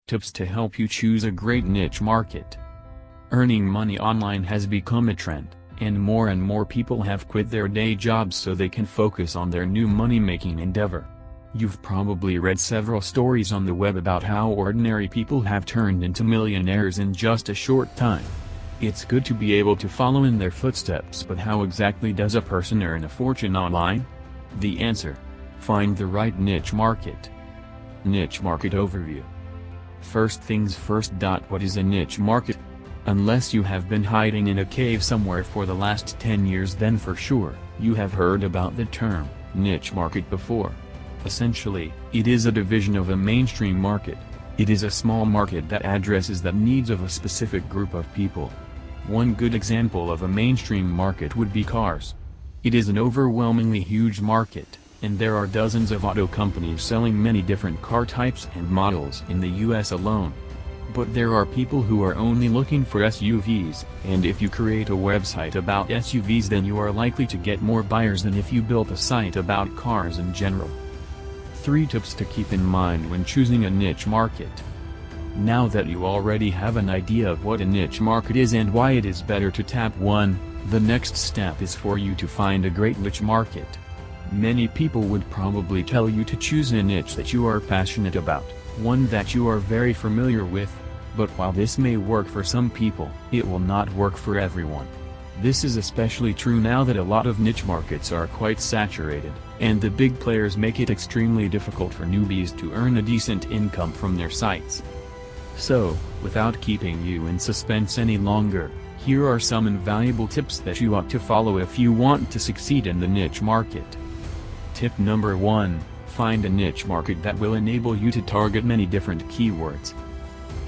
Tips to help you choose a great niche market. Earning money online has become a trend, and more people have quit their day jobs so they can focus on their new money-making endeavor. You've probably read several stories on the web about how ordinary people have turned into millionaires in just a short time. It's good to be able to follow in their footsteps, but how exactly does a person earn a fortune online? The answer: find the right niche market. Niche market overview. First things first. What is a niche market? Unless you have been hiding in a cave somewhere for the last 10 years, then for sure, you have heard about the term niche market before. Essentially, it is a division of a mainstream market. It is a small market that addresses the needs of a specific group of people. One good example of a mainstream market would be cars. It is an overwhelmingly huge market, and there are dozens of auto companies selling many different car types and models in the US alone. But there are people who are only looking for SUVs, and if you create a website about SUVs, then you are likely to get more buyers than if you built a site about cars in general. 3 tips to keep in mind when choosing a niche market. Now that you already have an idea of what a niche market is and why it is better to tap one, the next step is for you to find a great niche market. Many people would probably tell you to choose a niche that you are passionate about, one that you are very familiar with, but while this may work for some people, it will not work for everyone. This is especially true now that a lot of niche markets are quite saturated, and the big players make it extremely difficult for newbies to earn a decent income from their sites. So, without keeping you in suspense any longer, here are some invaluable tips that you ought to follow if you want to succeed in the niche market. Tip number 1, find a niche market that will enable you to target many different keywords.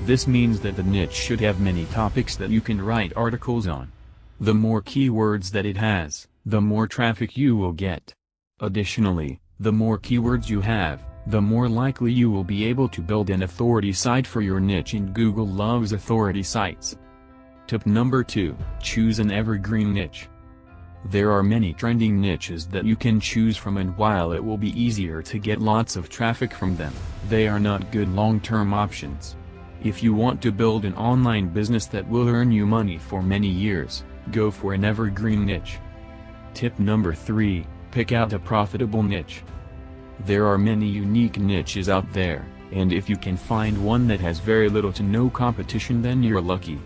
This means that the niche should have many topics that you can write articles on. The more keywords that it has, the more traffic you will get. Additionally, the more keywords you have, the more likely you will be able to build an authority site for your niche, and Google loves authority sites. Tip number 2, choose an evergreen niche. There are many trending niches that you can choose from, and while it will be easier to get lots of traffic from them, they are not good long-term options. If you want to build an online business that will earn you money for many years, go for an evergreen niche. Tip number 3, pick out a profitable niche. There are many unique niches out there, and if you can find one that has very little to no competition, then you're lucky.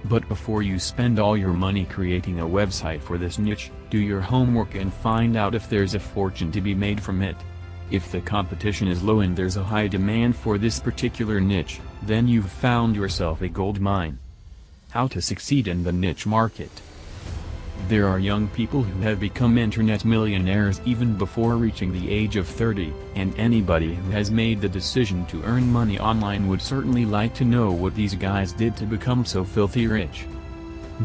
But before you spend all your money creating a website for this niche, do your homework and find out if there's a fortune to be made from it. If the competition is low and there's a high demand for this particular niche, then you've found yourself a gold mine. How to succeed in the niche market. There are young people who have become internet millionaires even before reaching the age of 30, and anybody who has made the decision to earn money online would certainly like to know what these guys did to become so filthy rich.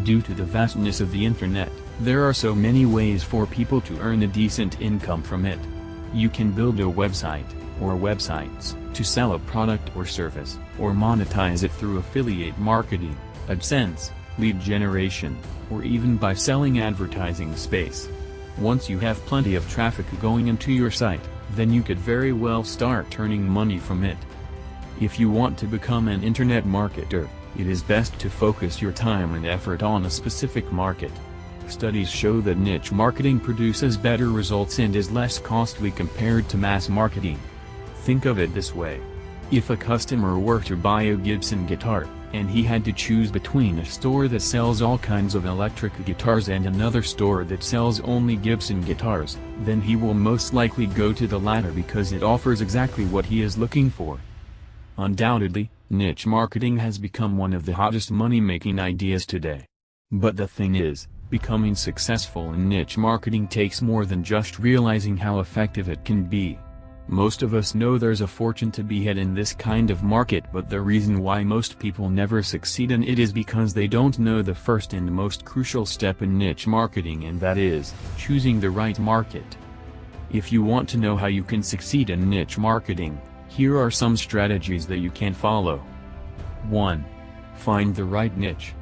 Due to the vastness of the internet, there are so many ways for people to earn a decent income from it. You can build a website, or websites, to sell a product or service, or monetize it through affiliate marketing, AdSense, lead generation, or even by selling advertising space. Once you have plenty of traffic going into your site, then you could very well start earning money from it. If you want to become an internet marketer, it is best to focus your time and effort on a specific market. Studies show that niche marketing produces better results and is less costly compared to mass marketing. Think of it this way. If a customer were to buy a Gibson guitar, and he had to choose between a store that sells all kinds of electric guitars and another store that sells only Gibson guitars, then he will most likely go to the latter because it offers exactly what he is looking for. Undoubtedly, niche marketing has become one of the hottest money-making ideas today. But the thing is, becoming successful in niche marketing takes more than just realizing how effective it can be. Most of us know there's a fortune to be had in this kind of market, but the reason why most people never succeed in it is because they don't know the first and most crucial step in niche marketing, and that is, choosing the right market. If you want to know how you can succeed in niche marketing, here are some strategies that you can follow. 1. Find the right niche.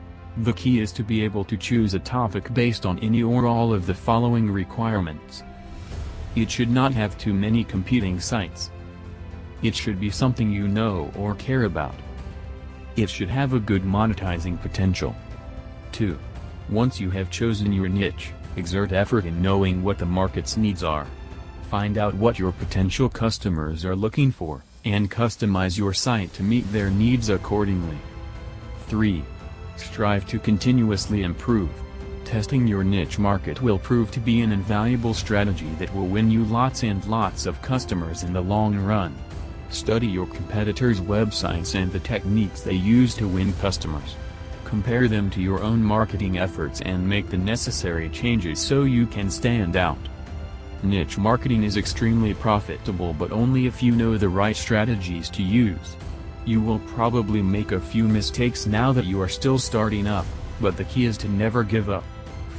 The key is to be able to choose a topic based on any or all of the following requirements. It should not have too many competing sites. It should be something you know or care about. It should have a good monetizing potential. 2. Once you have chosen your niche, exert effort in knowing what the market's needs are. Find out what your potential customers are looking for, and customize your site to meet their needs accordingly. 3. Strive to continuously improve. Testing your niche market will prove to be an invaluable strategy that will win you lots and lots of customers in the long run. Study your competitors' websites and the techniques they use to win customers. Compare them to your own marketing efforts and make the necessary changes so you can stand out. Niche marketing is extremely profitable, but only if you know the right strategies to use. You will probably make a few mistakes now that you are still starting up, but the key is to never give up.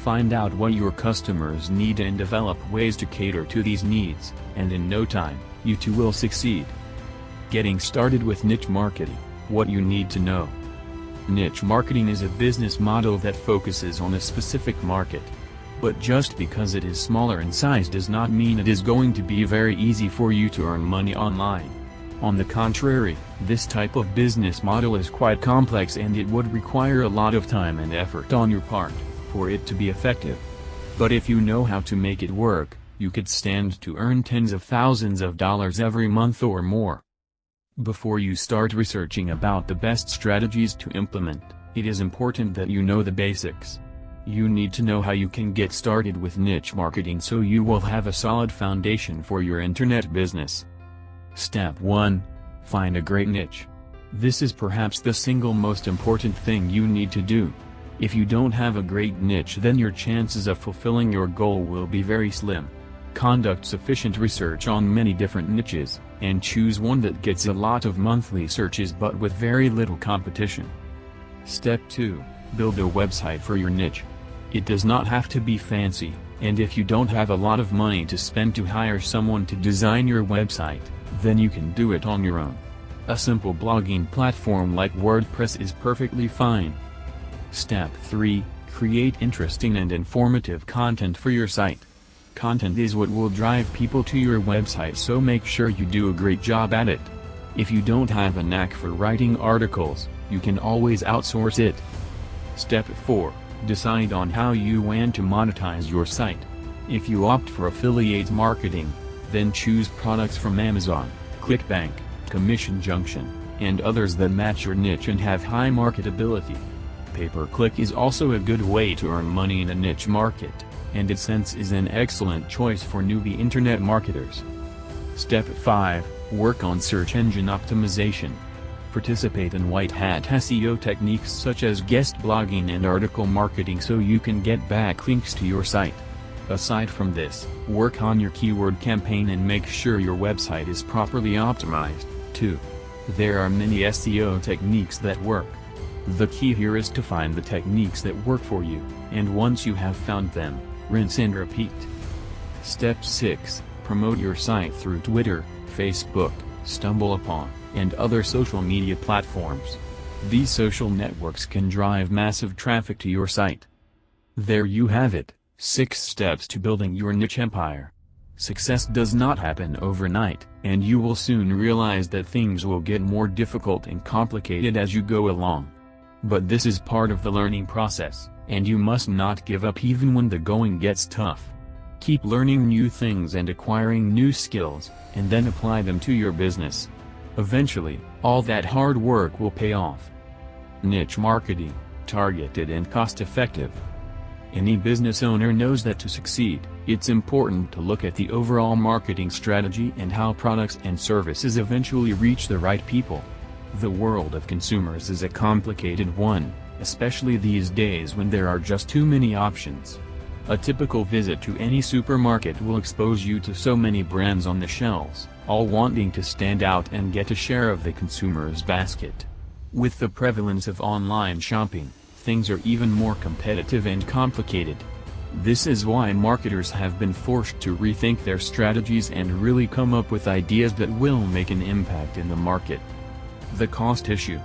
Find out what your customers need and develop ways to cater to these needs, and in no time, you too will succeed. Getting started with niche marketing, what you need to know. Niche marketing is a business model that focuses on a specific market. But just because it is smaller in size does not mean it is going to be very easy for you to earn money online. On the contrary, this type of business model is quite complex and it would require a lot of time and effort on your part for it to be effective. But if you know how to make it work, you could stand to earn tens of thousands of dollars every month or more. Before you start researching about the best strategies to implement, it is important that you know the basics. You need to know how you can get started with niche marketing so you will have a solid foundation for your internet business. Step 1. Find a great niche. This is perhaps the single most important thing you need to do. If you don't have a great niche, then your chances of fulfilling your goal will be very slim. Conduct sufficient research on many different niches, and choose one that gets a lot of monthly searches but with very little competition. Step 2. Build a website for your niche. It does not have to be fancy, and if you don't have a lot of money to spend to hire someone to design your website, then you can do it on your own. A simple blogging platform like WordPress is perfectly fine. Step 3. Create interesting and informative content for your site. Content is what will drive people to your website, so make sure you do a great job at it. If you don't have a knack for writing articles, you can always outsource it. Step 4. Decide on how you want to monetize your site. If you opt for affiliate marketing, then choose products from Amazon, ClickBank, Commission Junction, and others that match your niche and have high marketability. Pay-per-click is also a good way to earn money in a niche market, and AdSense is an excellent choice for newbie internet marketers. Step 5. Work on search engine optimization. Participate in white-hat SEO techniques such as guest blogging and article marketing so you can get backlinks to your site. Aside from this, work on your keyword campaign and make sure your website is properly optimized, too. There are many SEO techniques that work. The key here is to find the techniques that work for you, and once you have found them, rinse and repeat. Step 6. Promote your site through Twitter, Facebook, StumbleUpon, and other social media platforms. These social networks can drive massive traffic to your site. There you have it, 6 steps to building your niche empire. Success does not happen overnight, and you will soon realize that things will get more difficult and complicated as you go along. But this is part of the learning process, and you must not give up even when the going gets tough. Keep learning new things and acquiring new skills, and then apply them to your business. Eventually, all that hard work will pay off. Niche marketing, targeted and cost-effective. Any business owner knows that to succeed, it's important to look at the overall marketing strategy and how products and services eventually reach the right people. The world of consumers is a complicated one, especially these days when there are just too many options. A typical visit to any supermarket will expose you to so many brands on the shelves, all wanting to stand out and get a share of the consumer's basket. With the prevalence of online shopping, things are even more competitive and complicated. This is why marketers have been forced to rethink their strategies and really come up with ideas that will make an impact in the market. The cost issue.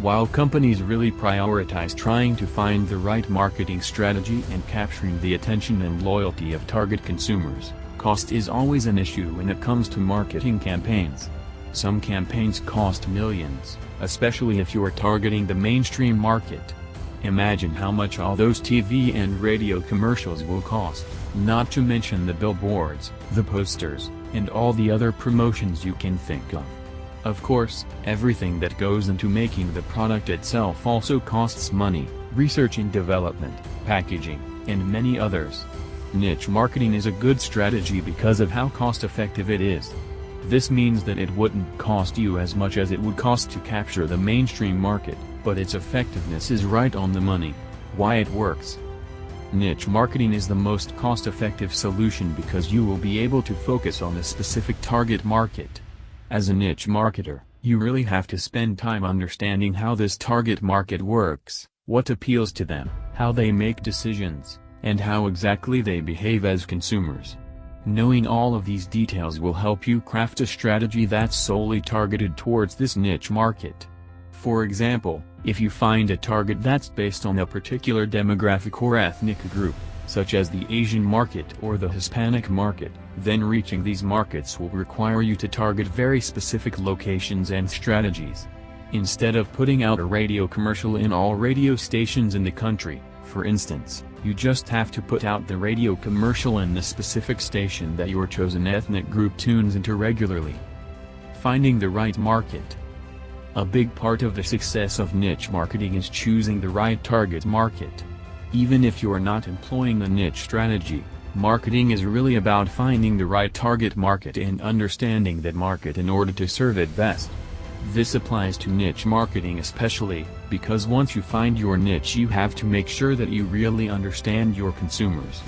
While companies really prioritize trying to find the right marketing strategy and capturing the attention and loyalty of target consumers, cost is always an issue when it comes to marketing campaigns. Some campaigns cost millions, especially if you are targeting the mainstream market. Imagine how much all those TV and radio commercials will cost, not to mention the billboards, the posters, and all the other promotions you can think of. Of course, everything that goes into making the product itself also costs money: research and development, packaging, and many others. Niche marketing is a good strategy because of how cost-effective it is. This means that it wouldn't cost you as much as it would cost to capture the mainstream market, but its effectiveness is right on the money. Why it works? Niche marketing is the most cost-effective solution because you will be able to focus on a specific target market. As a niche marketer, you really have to spend time understanding how this target market works, what appeals to them, how they make decisions, and how exactly they behave as consumers. Knowing all of these details will help you craft a strategy that's solely targeted towards this niche market. For example, if you find a target that's based on a particular demographic or ethnic group, such as the Asian market or the Hispanic market, then reaching these markets will require you to target very specific locations and strategies. Instead of putting out a radio commercial in all radio stations in the country, for instance, you just have to put out the radio commercial in the specific station that your chosen ethnic group tunes into regularly. Finding the right market. A big part of the success of niche marketing is choosing the right target market. Even if you are not employing a niche strategy, marketing is really about finding the right target market and understanding that market in order to serve it best. This applies to niche marketing especially, because once you find your niche you have to make sure that you really understand your consumers.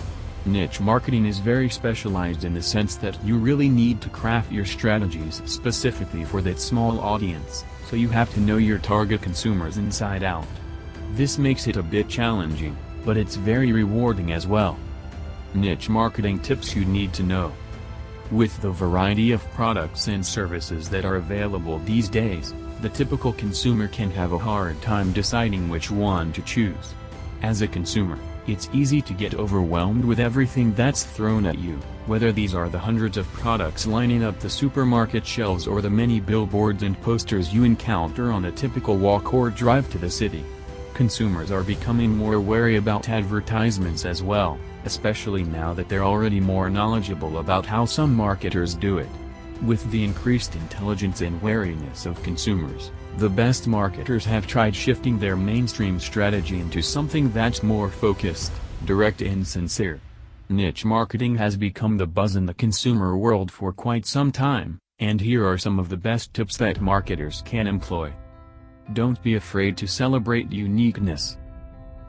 Niche marketing is very specialized in the sense that you really need to craft your strategies specifically for that small audience, so you have to know your target consumers inside out. This makes it a bit challenging, but it's very rewarding as well. Niche marketing tips you need to know. With the variety of products and services that are available these days, the typical consumer can have a hard time deciding which one to choose. As a consumer, it's easy to get overwhelmed with everything that's thrown at you, whether these are the hundreds of products lining up the supermarket shelves or the many billboards and posters you encounter on a typical walk or drive to the city. Consumers are becoming more wary about advertisements as well, especially now that they're already more knowledgeable about how some marketers do it. With the increased intelligence and wariness of consumers, the best marketers have tried shifting their mainstream strategy into something that's more focused, direct and sincere. Niche marketing has become the buzz in the consumer world for quite some time, and here are some of the best tips that marketers can employ. Don't be afraid to celebrate uniqueness.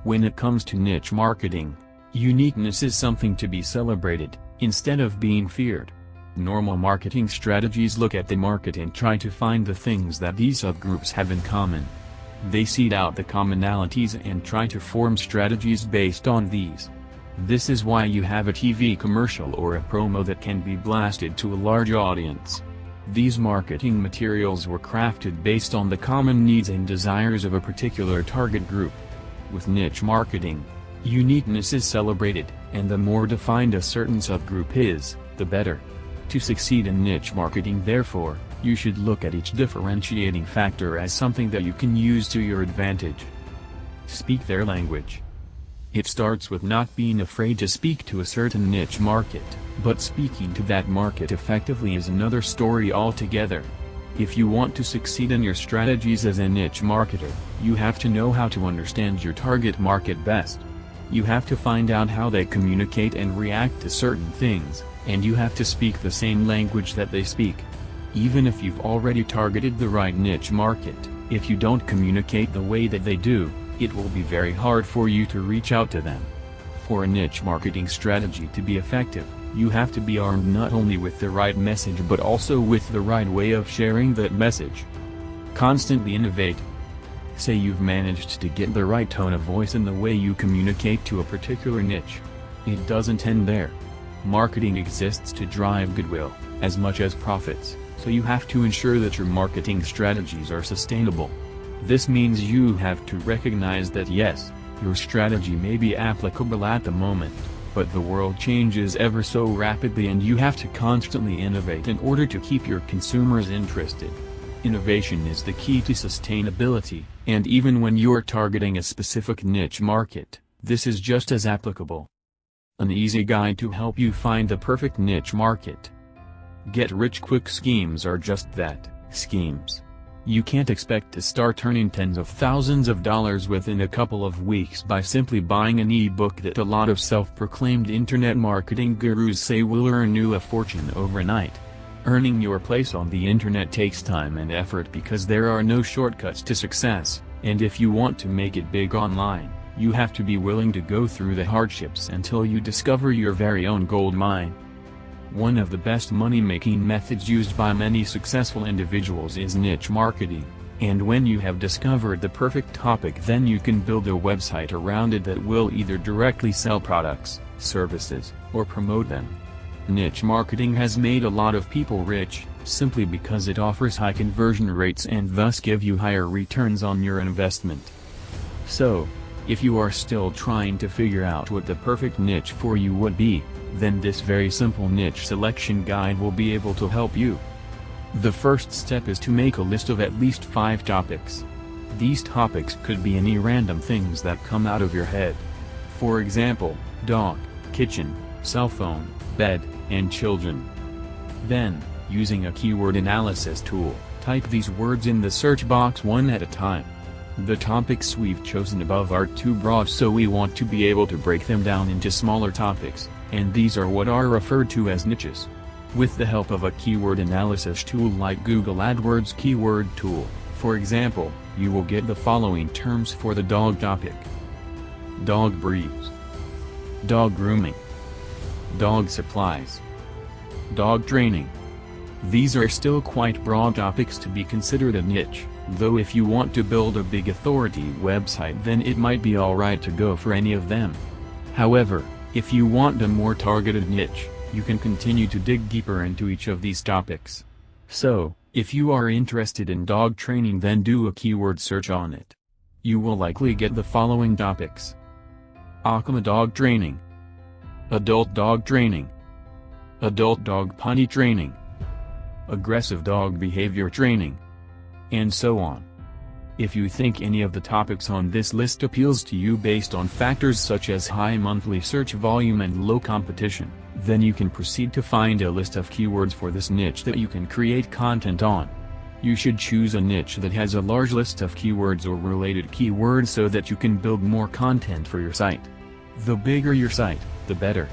When it comes to niche marketing, uniqueness is something to be celebrated, instead of being feared. Normal marketing strategies look at the market and try to find the things that these subgroups have in common. They seed out the commonalities and try to form strategies based on these. This is why you have a TV commercial or a promo that can be blasted to a large audience. These marketing materials were crafted based on the common needs and desires of a particular target group. With niche marketing, uniqueness is celebrated, and the more defined a certain subgroup is, the better. To succeed in niche marketing, therefore, you should look at each differentiating factor as something that you can use to your advantage. Speak their language. It starts with not being afraid to speak to a certain niche market, but speaking to that market effectively is another story altogether. If you want to succeed in your strategies as a niche marketer, you have to know how to understand your target market best. You have to find out how they communicate and react to certain things, and you have to speak the same language that they speak. Even if you've already targeted the right niche market, if you don't communicate the way that they do, it will be very hard for you to reach out to them. For a niche marketing strategy to be effective, you have to be armed not only with the right message but also with the right way of sharing that message. Constantly innovate. Say you've managed to get the right tone of voice in the way you communicate to a particular niche. It doesn't end there. Marketing exists to drive goodwill, as much as profits, so you have to ensure that your marketing strategies are sustainable. This means you have to recognize that yes, your strategy may be applicable at the moment, But the world changes ever so rapidly and you have to constantly innovate in order to keep your consumers interested. Innovation is the key to sustainability, and even when you're targeting a specific niche market, this is just as applicable. An easy guide to help you find the perfect niche market. Get-rich-quick schemes are just that, schemes. You can't expect to start earning tens of thousands of dollars within a couple of weeks by simply buying an e-book that a lot of self-proclaimed internet marketing gurus say will earn you a fortune overnight. Earning your place on the internet takes time and effort because there are no shortcuts to success, and if you want to make it big online, you have to be willing to go through the hardships until you discover your very own gold mine. One of the best money-making methods used by many successful individuals is niche marketing, and when you have discovered the perfect topic, then you can build a website around it that will either directly sell products, services, or promote them. Niche marketing has made a lot of people rich, simply because it offers high conversion rates and thus give you higher returns on your investment. So, if you are still trying to figure out what the perfect niche for you would be, then this very simple niche selection guide will be able to help you. The first step is to make a list of at least 5 topics. These topics could be any random things that come out of your head. For example, dog, kitchen, cell phone, bed, and children. Then, using a keyword analysis tool, type these words in the search box one at a time. The topics we've chosen above are too broad, so we want to be able to break them down into smaller topics, and these are what are referred to as niches. With the help of a keyword analysis tool like Google AdWords Keyword Tool, for example, you will get the following terms for the dog topic: dog breeds, dog grooming, dog supplies, dog training. These are still quite broad topics to be considered a niche, though if you want to build a big authority website, then it might be alright to go for any of them. However, if you want a more targeted niche, you can continue to dig deeper into each of these topics. So, if you are interested in dog training, then do a keyword search on it. You will likely get the following topics: Akama dog training, adult dog training, adult dog potty training, aggressive dog behavior training, and so on. If you think any of the topics on this list appeals to you based on factors such as high monthly search volume and low competition, then you can proceed to find a list of keywords for this niche that you can create content on. You should choose a niche that has a large list of keywords or related keywords so that you can build more content for your site. The bigger your site, the better.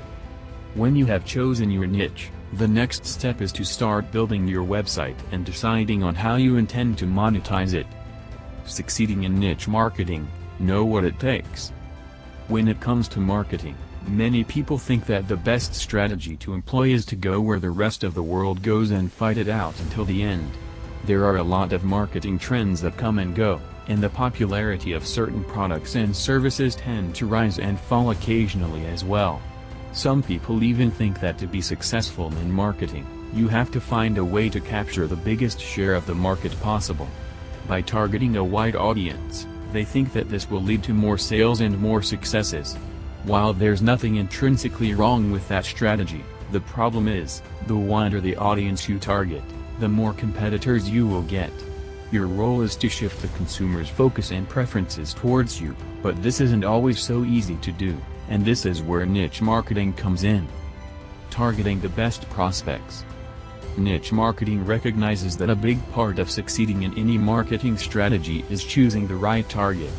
When you have chosen your niche, the next step is to start building your website and deciding on how you intend to monetize it. Succeeding in niche marketing, know what it takes. When it comes to marketing, many people think that the best strategy to employ is to go where the rest of the world goes and fight it out until the end. There are a lot of marketing trends that come and go, and the popularity of certain products and services tend to rise and fall occasionally as well. Some people even think that to be successful in marketing, you have to find a way to capture the biggest share of the market possible. By targeting a wide audience, they think that this will lead to more sales and more successes. While there's nothing intrinsically wrong with that strategy, the problem is, the wider the audience you target, the more competitors you will get. Your role is to shift the consumer's focus and preferences towards you, but this isn't always so easy to do, and this is where niche marketing comes in. Targeting the best prospects. Niche marketing recognizes that a big part of succeeding in any marketing strategy is choosing the right target.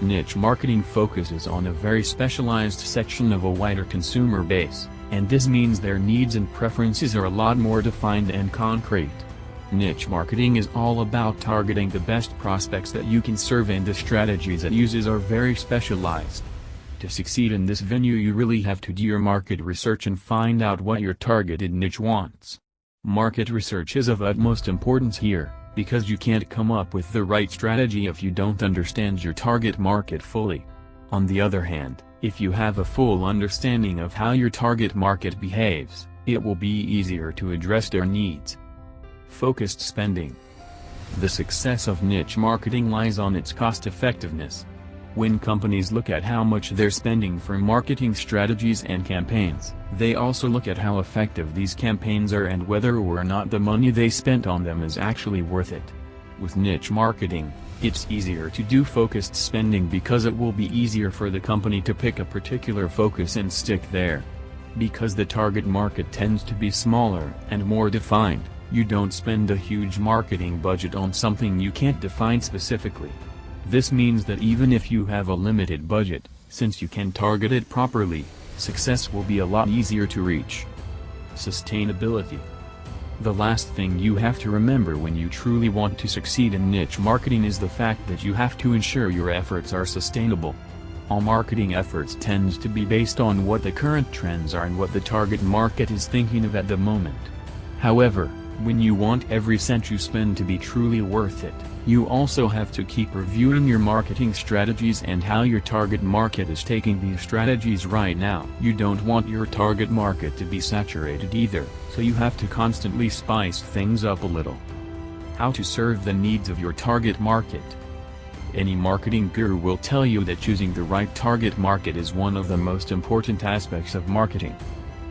Niche marketing focuses on a very specialized section of a wider consumer base, and this means their needs and preferences are a lot more defined and concrete. Niche marketing is all about targeting the best prospects that you can serve, and the strategies it uses are very specialized. To succeed in this venue, you really have to do your market research and find out what your targeted niche wants. Market research is of utmost importance here, because you can't come up with the right strategy if you don't understand your target market fully. On the other hand, if you have a full understanding of how your target market behaves, it will be easier to address their needs. Focused spending. The success of niche marketing lies on its cost effectiveness. When companies look at how much they're spending for marketing strategies and campaigns, they also look at how effective these campaigns are and whether or not the money they spent on them is actually worth it. With niche marketing, it's easier to do focused spending because it will be easier for the company to pick a particular focus and stick there. Because the target market tends to be smaller and more defined, you don't spend a huge marketing budget on something you can't define specifically. This means that even if you have a limited budget, since you can target it properly, success will be a lot easier to reach. Sustainability. The last thing you have to remember when you truly want to succeed in niche marketing is the fact that you have to ensure your efforts are sustainable. All marketing efforts tend to be based on what the current trends are and what the target market is thinking of at the moment. However, when you want every cent you spend to be truly worth it, you also have to keep reviewing your marketing strategies and how your target market is taking these strategies right now. You don't want your target market to be saturated either, so you have to constantly spice things up a little. How to serve the needs of your target market. Any marketing guru will tell you that choosing the right target market is one of the most important aspects of marketing.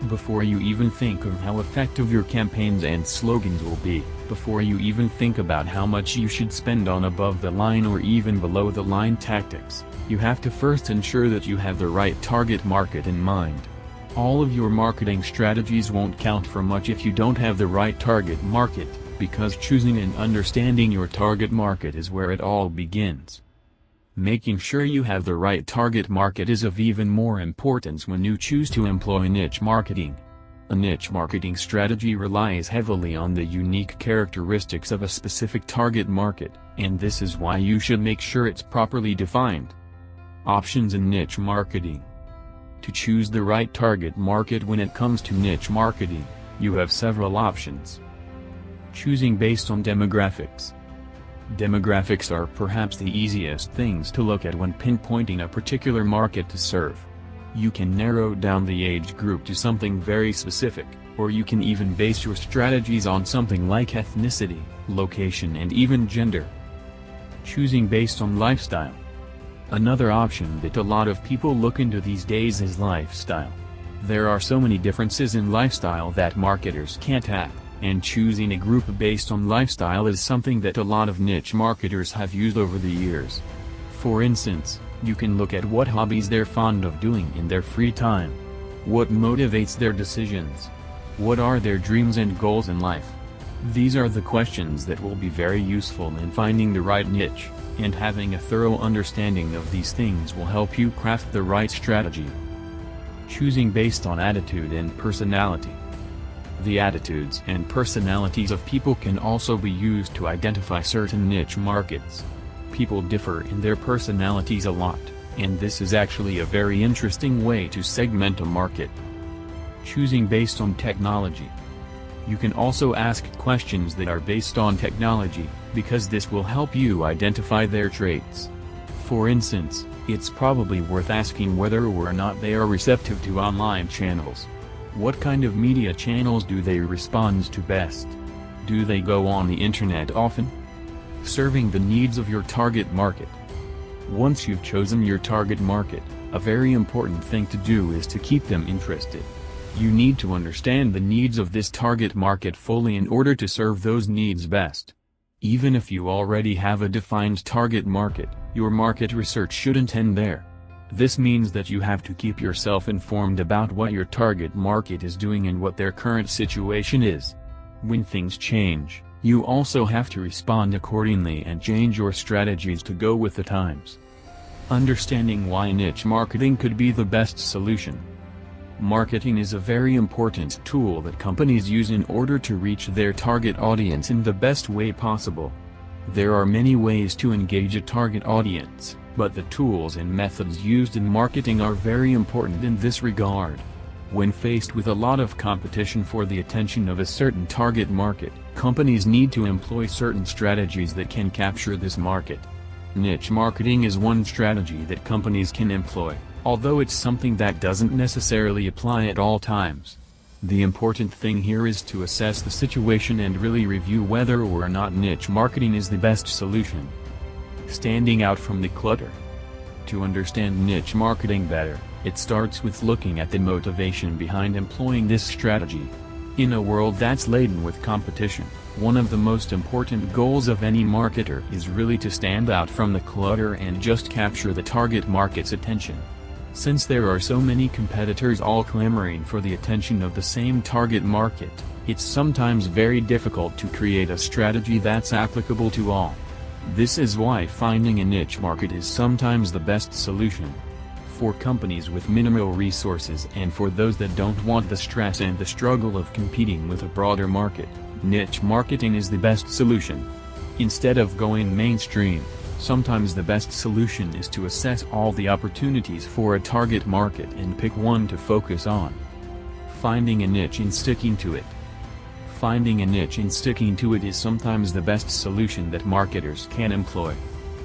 Before you even think of how effective your campaigns and slogans will be, before you even think about how much you should spend on above-the-line or even below-the-line tactics, you have to first ensure that you have the right target market in mind. All of your marketing strategies won't count for much if you don't have the right target market, because choosing and understanding your target market is where it all begins. Making sure you have the right target market is of even more importance when you choose to employ niche marketing. A niche marketing strategy relies heavily on the unique characteristics of a specific target market, and this is why you should make sure it's properly defined. Options in niche marketing. To choose the right target market when it comes to niche marketing, you have several options. Choosing based on demographics. Demographics are perhaps the easiest things to look at when pinpointing a particular market to serve. You can narrow down the age group to something very specific, or you can even base your strategies on something like ethnicity, location and even gender. Choosing based on lifestyle. Another option that a lot of people look into these days is lifestyle. There are so many differences in lifestyle that marketers can't tap, and choosing a group based on lifestyle is something that a lot of niche marketers have used over the years. For instance, you can look at what hobbies they're fond of doing in their free time. What motivates their decisions? What are their dreams and goals in life? These are the questions that will be very useful in finding the right niche, and having a thorough understanding of these things will help you craft the right strategy. Choosing based on attitude and personality. The attitudes and personalities of people can also be used to identify certain niche markets. People differ in their personalities a lot, and this is actually a very interesting way to segment a market. Choosing based on technology. You can also ask questions that are based on technology, because this will help you identify their traits. For instance, it's probably worth asking whether or not they are receptive to online channels. What kind of media channels do they respond to best? Do they go on the internet often? Serving the needs of your target market. Once you've chosen your target market, a very important thing to do is to keep them interested. You need to understand the needs of this target market fully in order to serve those needs best. Even if you already have a defined target market, your market research shouldn't end there. This means that you have to keep yourself informed about what your target market is doing and what their current situation is. When things change, you also have to respond accordingly and change your strategies to go with the times. Understanding why niche marketing could be the best solution. Marketing is a very important tool that companies use in order to reach their target audience in the best way possible. There are many ways to engage a target audience, but the tools and methods used in marketing are very important in this regard. When faced with a lot of competition for the attention of a certain target market, companies need to employ certain strategies that can capture this market. Niche marketing is one strategy that companies can employ, although it's something that doesn't necessarily apply at all times. The important thing here is to assess the situation and really review whether or not niche marketing is the best solution. Standing out from the clutter. To understand niche marketing better, it starts with looking at the motivation behind employing this strategy. In a world that's laden with competition, one of the most important goals of any marketer is really to stand out from the clutter and just capture the target market's attention. Since there are so many competitors all clamoring for the attention of the same target market, it's sometimes very difficult to create a strategy that's applicable to all. This is why finding a niche market is sometimes the best solution. For companies with minimal resources and for those that don't want the stress and the struggle of competing with a broader market, niche marketing is the best solution. Instead of going mainstream, sometimes the best solution is to assess all the opportunities for a target market and pick one to focus on. Finding a niche and sticking to it. Finding a niche and sticking to it is sometimes the best solution that marketers can employ.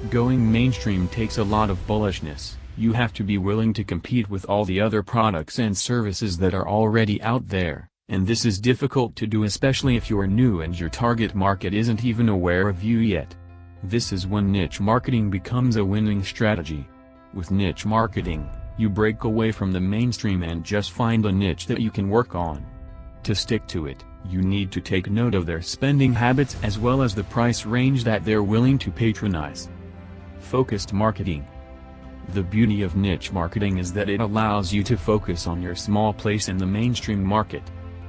Going mainstream takes a lot of bullishness. You have to be willing to compete with all the other products and services that are already out there, and this is difficult to do, especially if you're new and your target market isn't even aware of you yet. This is when niche marketing becomes a winning strategy. With niche marketing, you break away from the mainstream and just find a niche that you can work on. To stick to it, you need to take note of their spending habits as well as the price range that they're willing to patronize. Focused marketing. The beauty of niche marketing is that it allows you to focus on your small place in the mainstream market.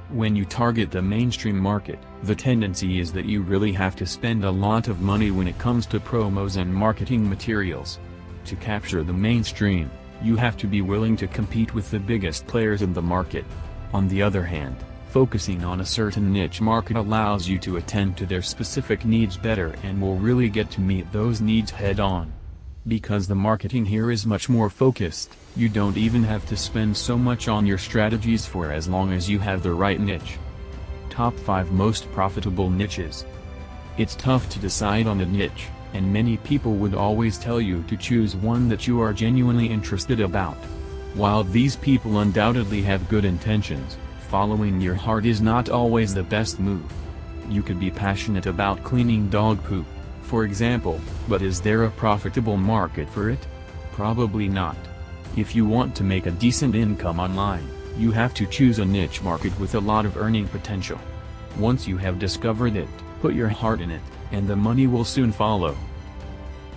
When you target the mainstream market, the tendency is that you really have to spend a lot of money when it comes to promos and marketing materials. To capture the mainstream, you have to be willing to compete with the biggest players in the market. On the other hand, focusing on a certain niche market allows you to attend to their specific needs better and will really get to meet those needs head-on. Because the marketing here is much more focused, you don't even have to spend so much on your strategies for as long as you have the right niche. Top 5 Most Profitable Niches. It's tough to decide on a niche, and many people would always tell you to choose one that you are genuinely interested about. While these people undoubtedly have good intentions, following your heart is not always the best move. You could be passionate about cleaning dog poop, for example, but is there a profitable market for it? Probably not. If you want to make a decent income online, you have to choose a niche market with a lot of earning potential. Once you have discovered it, put your heart in it, and the money will soon follow.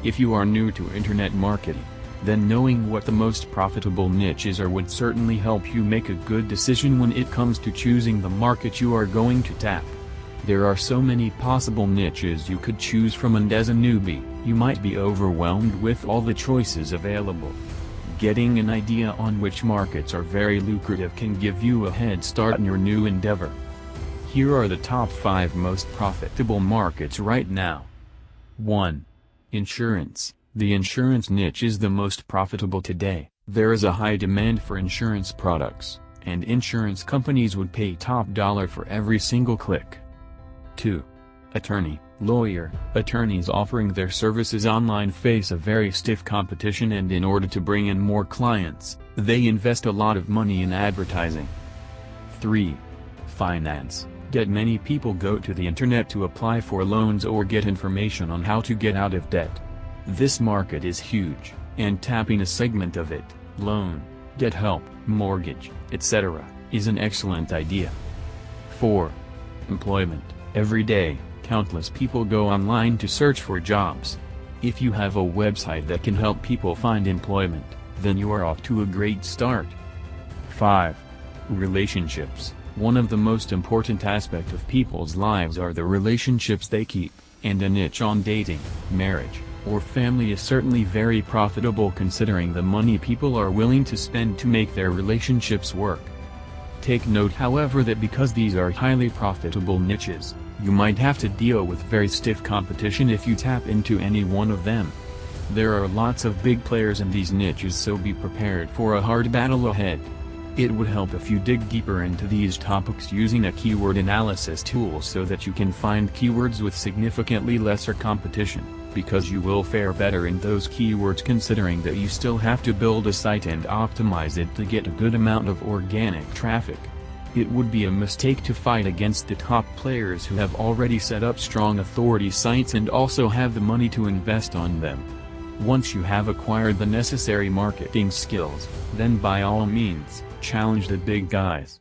If you are new to internet marketing, then knowing what the most profitable niches are would certainly help you make a good decision when it comes to choosing the market you are going to tap. There are so many possible niches you could choose from, and as a newbie, you might be overwhelmed with all the choices available. Getting an idea on which markets are very lucrative can give you a head start in your new endeavor. Here are the top 5 most profitable markets right now. 1. Insurance. The insurance niche is the most profitable today. There is a high demand for insurance products, and insurance companies would pay top dollar for every single click. 2. Attorney, lawyer. Attorneys offering their services online face a very stiff competition, and in order to bring in more clients, they invest a lot of money in advertising. 3. Finance. Many people go to the internet to apply for loans or get information on how to get out of debt. This market is huge, and tapping a segment of it, loan, get help, mortgage, etc., is an excellent idea. 4. Employment. Every day, countless people go online to search for jobs. If you have a website that can help people find employment, then you are off to a great start. 5. Relationships. One of the most important aspects of people's lives are the relationships they keep, and a niche on dating, marriage, or family is certainly very profitable considering the money people are willing to spend to make their relationships work. Take note, however, that because these are highly profitable niches, you might have to deal with very stiff competition if you tap into any one of them. There are lots of big players in these niches, so be prepared for a hard battle ahead. It would help if you dig deeper into these topics using a keyword analysis tool so that you can find keywords with significantly lesser competition, because you will fare better in those keywords considering that you still have to build a site and optimize it to get a good amount of organic traffic. It would be a mistake to fight against the top players who have already set up strong authority sites and also have the money to invest on them. Once you have acquired the necessary marketing skills, then by all means, challenge the big guys.